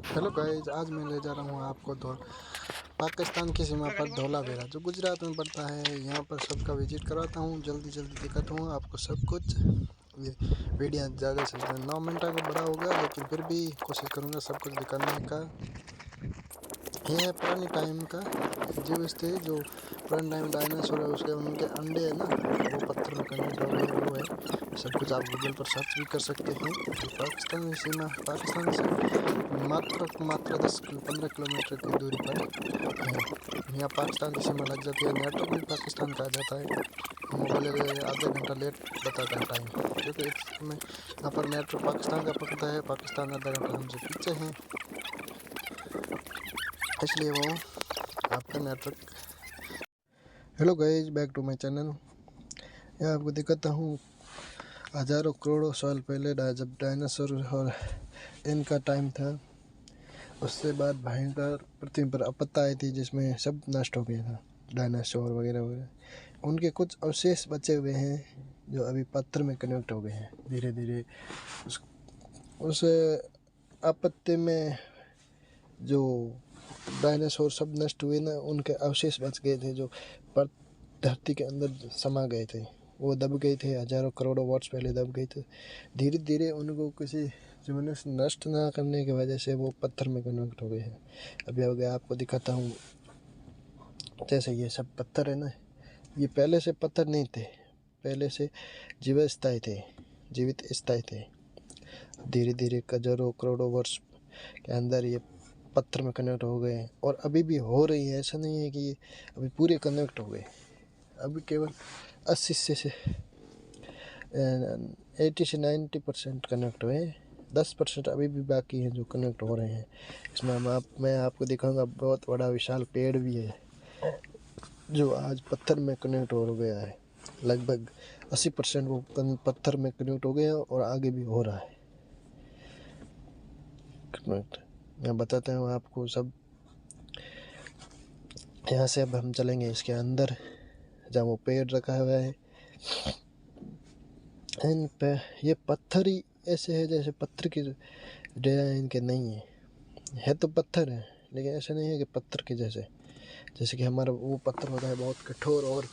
Hello guys, आज मैं ले जा रहा हूँ आपको पाकिस्तान की सीमा पर धौलावेरा जो गुजरात में पड़ता है। यहाँ पर सबका विजिट कराता हूँ, जल्दी जल्दी दिखाता हूँ आपको सब कुछ। ये वीडियो ज़्यादा से ज़्यादा 9 मिनट का बड़ा होगा, लेकिन फिर भी कोशिश करूँगा सब कुछ दिखाने का। ये है पुरानी टाइम का जीव थे, जो पुराने टाइम डायनासोर है उसके उनके अंडे है ना, वो पत्थर में कन्वर्ट हो गए। वो है सब कुछ, आप गूगल पर सर्च भी कर सकते हैं। ये पाकिस्तान की सीमा पाकिस्तान से मात्र 10-15 किलोमीटर की दूरी पर है। यहाँ पाकिस्तान की सीमा लग जाती है। नेटवर्क भी पाकिस्तान का आ जाता है। मोबाइल आधे घंटा लेट बताता है टाइम, क्योंकि इस समय यहाँ पर नेटवर्क पाकिस्तान का पकड़ता है। पाकिस्तान आधा घंटा हमसे पीछे हैं, इसलिए वो आपका network. Hello guys, back to my channel. यहाँ आपको दिखाता हूँ हज़ारों करोड़ों साल पहले जब डायनासोर और इनका टाइम था, उससे बाद भयंकर पृथ्वी पर आपदा आई थी जिसमें सब नष्ट हो गया था, डायनासोर वगैरह वगैरह। उनके कुछ अवशेष बचे हुए हैं जो अभी पत्थर में कन्वर्ट हो गए हैं धीरे धीरे। उस आपत्ति में जो डायनासोर सब नष्ट हुए ना, उनके अवशेष बच गए थे जो पर धरती के अंदर समा गए थे। वो दब गए थे, हज़ारों करोड़ों वर्ष पहले दब गए थे। धीरे धीरे उनको किसी जो मनुष्य नष्ट ना करने की वजह से वो पत्थर में कन्वर्ट हो गए हैं। अभी आगे आपको दिखाता हूँ। जैसे ये सब पत्थर है ना, ये पहले से पत्थर नहीं थे, पहले से जीवित स्थायी थे। धीरे धीरे हज़ारों करोड़ों वर्ष के अंदर ये पत्थर में कन्वर्ट हो गए हैं, और अभी भी हो रही है। ऐसा नहीं है कि ये अभी पूरे कन्वर्ट हो गए। अभी केवल 80 से 80 से 90% कनेक्ट हुए हैं। 10% अभी भी बाकी हैं जो कनेक्ट हो रहे हैं। इसमें मैं आपको दिखाऊंगा, बहुत बड़ा विशाल पेड़ भी है जो आज पत्थर में कनेक्ट हो गया है। लगभग 80% वो पत्थर में कनेक्ट हो गया है, और आगे भी हो रहा है कनेक्ट। मैं बताता हूँ आपको सब। यहाँ से अब हम चलेंगे इसके अंदर, जहाँ वो पेड़ रखा हुआ है। इन पे ये पत्थर ही ऐसे है जैसे पत्थर की डिजाइन इनके नहीं है तो पत्थर है, लेकिन ऐसा नहीं है कि पत्थर के जैसे कि हमारा वो पत्थर होता है बहुत कठोर, और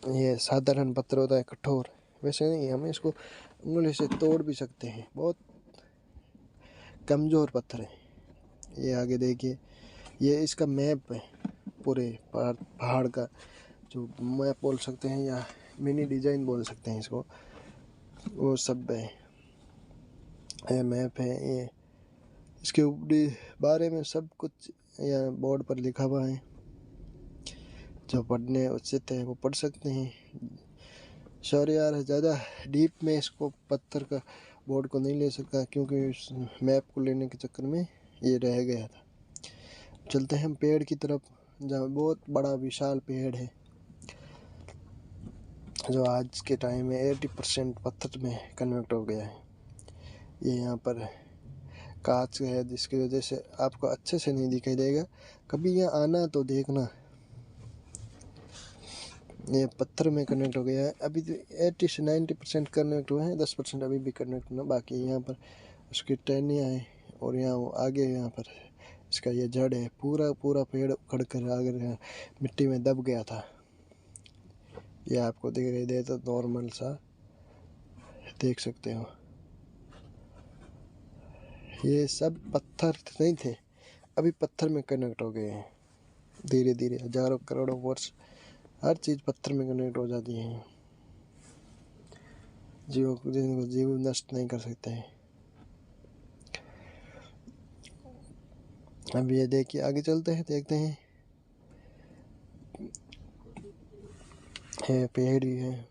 ये साधारण पत्थर होता है कठोर। वैसे नहीं, हम इसको उंगली से तोड़ भी सकते हैं। बहुत कमज़ोर पत्थर है ये। आगे देखिए, ये इसका मैप है पूरे पहाड़ का, जो मैप बोल सकते हैं या मिनी डिजाइन बोल सकते हैं इसको। वो सब है, ये मैप है। ये इसके बारे में सब कुछ यहाँ बोर्ड पर लिखा हुआ है। जो पढ़ने उचित है वो पढ़ सकते हैं। सॉरी यार, ज़्यादा डीप में इसको पत्थर का बोर्ड को नहीं ले सका, क्योंकि इस मैप को लेने के चक्कर में ये रह गया था। चलते हैं हम पेड़ की तरफ, जहाँ बहुत बड़ा विशाल पेड़ है जो आज के टाइम में 80% पत्थर में कन्वर्ट हो गया है। ये यहाँ पर कांच है जिसकी वजह से आपको अच्छे से नहीं दिखाई देगा। कभी यहाँ आना तो देखना। ये पत्थर में कनेक्ट हो गया है। अभी तो 80 से 90% कनेक्ट हुए हैं, 10% अभी भी कनेक्ट होना बाकी है। यहाँ पर उसकी टहनियाँ हैं, और यहाँ आगे यहाँ पर इसका ये जड़ है। पूरा पेड़ उखड़ कर आगे मिट्टी में दब गया था। ये आपको दिखाई दे तो नॉर्मल सा देख सकते हो। ये सब पत्थर नहीं थे, अभी पत्थर में कनेक्ट हो गए हैं। धीरे धीरे हज़ारों करोड़ों वर्ष हर चीज़ पत्थर में कनेक्ट हो जाती है। जिनको जीव नष्ट नहीं कर सकते हैं। अब ये देखिए, आगे चलते हैं, देखते हैं। पेड़ भी है।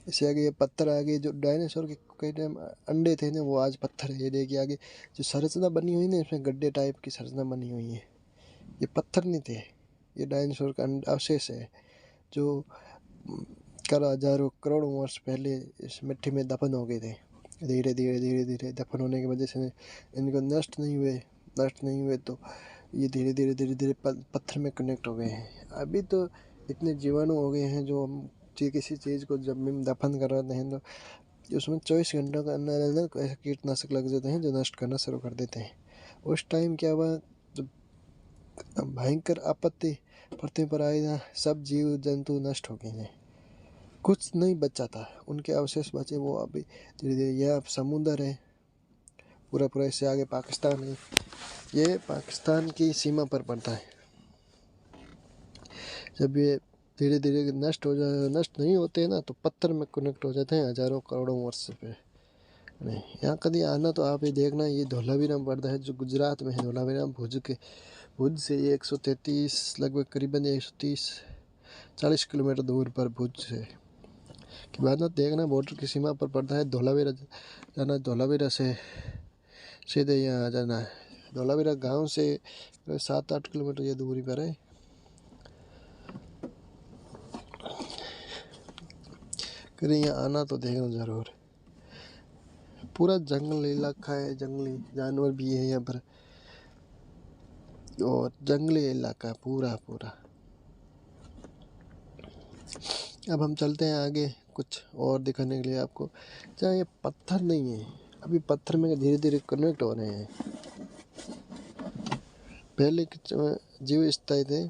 इससे आगे ये पत्थर, आगे जो डायनासोर के कई टाइम अंडे थे ना, वो आज पत्थर है। ये देखिए आगे जो संरचना बनी हुई ना, इसमें गड्ढे टाइप की संरचना बनी हुई है। ये पत्थर नहीं थे, ये डायनासोर का अवशेष है जो कर हज़ारों करोड़ों वर्ष पहले इस मिट्टी में दफन हो गए थे। धीरे धीरे दफन होने की वजह से इनको नष्ट नहीं हुए तो ये धीरे धीरे पत्थर में कनेक्ट हो गए हैं। अभी तो इतने जीवाणु हो गए हैं जो हम किसी चीज़ को जब हम दफन करवाते हैं तो उसमें 24 घंटों के अंदर अंदर ऐसे कीटनाशक लग जाते हैं जो नष्ट करना शुरू कर देते हैं। उस टाइम क्या हुआ, जब भयंकर आपत्ति पृथ्वी पर आई ना, सब जीव जंतु नष्ट हो गए हैं, कुछ नहीं बचा था। उनके अवशेष बचे वो अभी धीरे धीरे, यह समुंदर है पूरा पूरा, इससे आगे पाकिस्तान है, ये पाकिस्तान की सीमा पर पड़ता है। जब ये धीरे धीरे नष्ट नहीं होते हैं ना, तो पत्थर में कनेक्ट हो जाते हैं हजारों करोड़ों वर्ष पे। नहीं, यहाँ कभी आना तो आप ये देखना, ये धोलावीरा पड़ता है जो गुजरात में है। धोलावीरा भुज से ये 133 लगभग करीबन 130-40 किलोमीटर दूर पर भुज से के बाद ना देखना, बॉर्डर की सीमा पर पड़ता है। धोलावीरा जाना, धोलावीरा से सीधे यहाँ आ जाना है। धोलावीरा गांव से 7-8 किलोमीटर ये दूरी पर है। कहीं यहाँ आना तो देखना ज़रूर। पूरा जंगल इलाका है, जंगली जानवर भी है यहाँ पर, और जंगली इलाका पूरा पूरा। अब हम चलते हैं आगे कुछ और दिखाने के लिए आपको। जहाँ ये पत्थर नहीं है, अभी पत्थर में धीरे धीरे कनेक्ट हो रहे हैं। पहले के जीव स्थायी थे,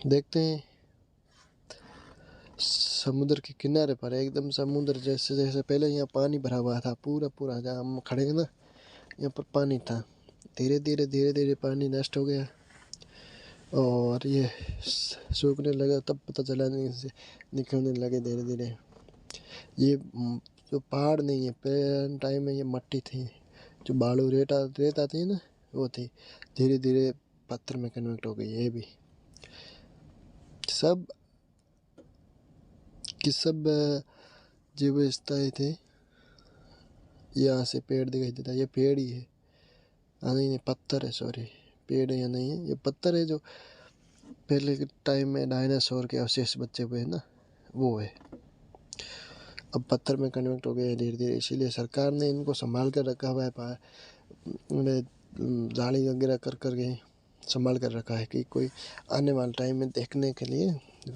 देखते हैं समुद्र के किनारे पर, एकदम समुद्र जैसे जैसे पहले यहाँ पानी भरा हुआ था पूरा पूरा, जहाँ हम खड़े हैं ना यहाँ पर पानी था। धीरे धीरे पानी नष्ट हो गया और ये सूखने लगा, तब पता चला नहीं से निकलने लगे धीरे धीरे। ये जो पहाड़ नहीं है, पहले टाइम में ये मट्टी थी, जो बालू रेत आती है ना, वो थी। धीरे धीरे पत्थर में कन्वर्ट हो गई। ये भी सब जीव स्थायी थे। यहाँ से पेड़ दिखाई देता है, ये पेड़ ही है। नहीं, पत्थर है, सॉरी, पेड़ है या नहीं है, ये पत्थर है जो पहले के टाइम में डायनासोर के अवशेष बचे हुए हैं ना, वो है। अब पत्थर में कन्वर्ट हो गए धीरे धीरे, इसीलिए सरकार ने इनको संभाल कर रखा हुआ है। उन्हें जाली वगैरह कर के संभाल कर रखा है कि कोई आने वाले टाइम में देखने के लिए,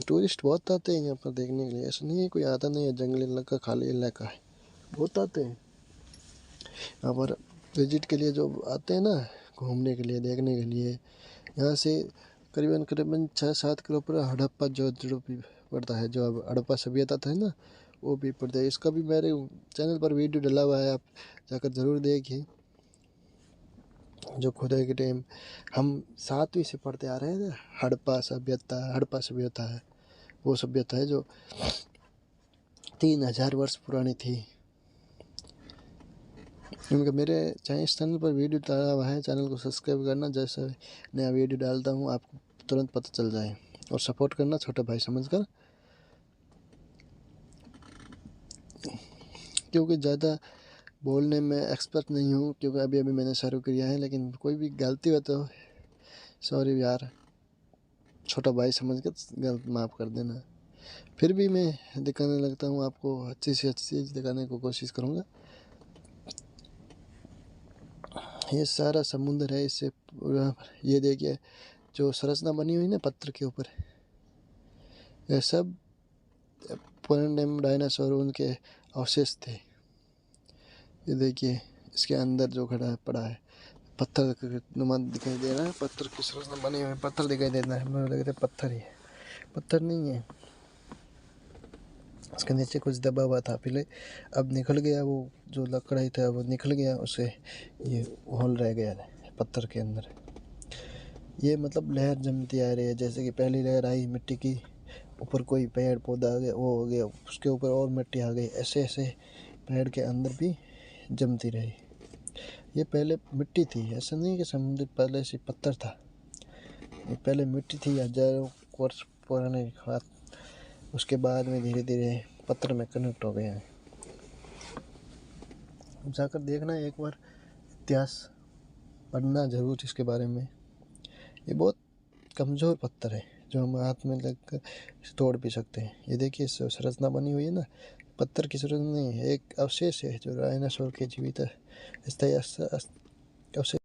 टूरिस्ट बहुत आते हैं यहाँ पर देखने के लिए। ऐसा नहीं है कोई आता नहीं है, जंगली इलाका, खाली इलाका है, बहुत आते हैं यहाँ पर विजिट के लिए। जो आते हैं ना घूमने के लिए, देखने के लिए, यहाँ से करीबन 6-7 किलो पर हड़प्पा जो भी पड़ता है, जो अब हड़प्पा सभ्यता था ना, वो भी पड़ता है। इसका भी मेरे चैनल पर वीडियो डला हुआ है, आप जाकर ज़रूर देखिए। जो खुदाई के टाइम हम 7वीं से पढ़ते आ रहे हैं ना, हड़प्पा सभ्यता है, वो सभ्यता है जो 3000 वर्ष पुरानी थी। उनका मेरे चैनल पर वीडियो डाला हुआ है, चैनल को सब्सक्राइब करना, जैसे नया वीडियो डालता हूँ आपको तुरंत पता चल जाए, और सपोर्ट करना छोटा भाई समझकर। क्योंकि ज़्यादा बोलने में एक्सपर्ट नहीं हूँ, क्योंकि अभी मैंने शुरू किया है, लेकिन कोई भी गलती हो तो सॉरी यार, छोटा भाई समझकर गलत माफ़ कर देना। फिर भी मैं दिखाने लगता हूँ आपको, अच्छी से अच्छी चीज़ दिखाने को कोशिश करूँगा। ये सारा समुंदर है, इससे पूरा ये देखिए जो संरचना बनी हुई ना पत्थर के ऊपर, ये सब पुराने डायनासोर उनके अवशेष थे। ये देखिए इसके अंदर जो खड़ा है पड़ा है, पत्थर नुमा दिखाई दे रहा है, पत्थर की संरचना बनी हुई, पत्थर दिखाई देता है, मुझे लग रहा है पत्थर ही है, पत्थर नहीं है। उसके नीचे कुछ दबा हुआ था पहले, अब निकल गया, वो जो लकड़ा था वो निकल गया, उसे ये होल रह गया है पत्थर के अंदर। ये मतलब लहर जमती आ रही है, जैसे कि पहली लहर आई मिट्टी की, ऊपर कोई पेड़ पौधा आ गया, वो हो गया, उसके ऊपर और मिट्टी आ गई, ऐसे ऐसे पेड़ के अंदर भी जमती रही। ये पहले मिट्टी थी, ऐसा नहीं कि समुद्र पहले से पत्थर था, ये पहले मिट्टी थी हजारों वर्ष पुराने हाथ, उसके बाद में धीरे धीरे पत्थर में कनेक्ट हो गया है। जाकर देखना एक बार, इतिहास पढ़ना ज़रूर इसके बारे में। ये बहुत कमज़ोर पत्थर है जो हम हाथ में लगकर तोड़ भी सकते हैं। ये देखिए संरचना बनी हुई है ना, पत्थर की संरचना नहीं है, एक अवशेष है जो डायनासोर के जीवित स्थायी अवशेष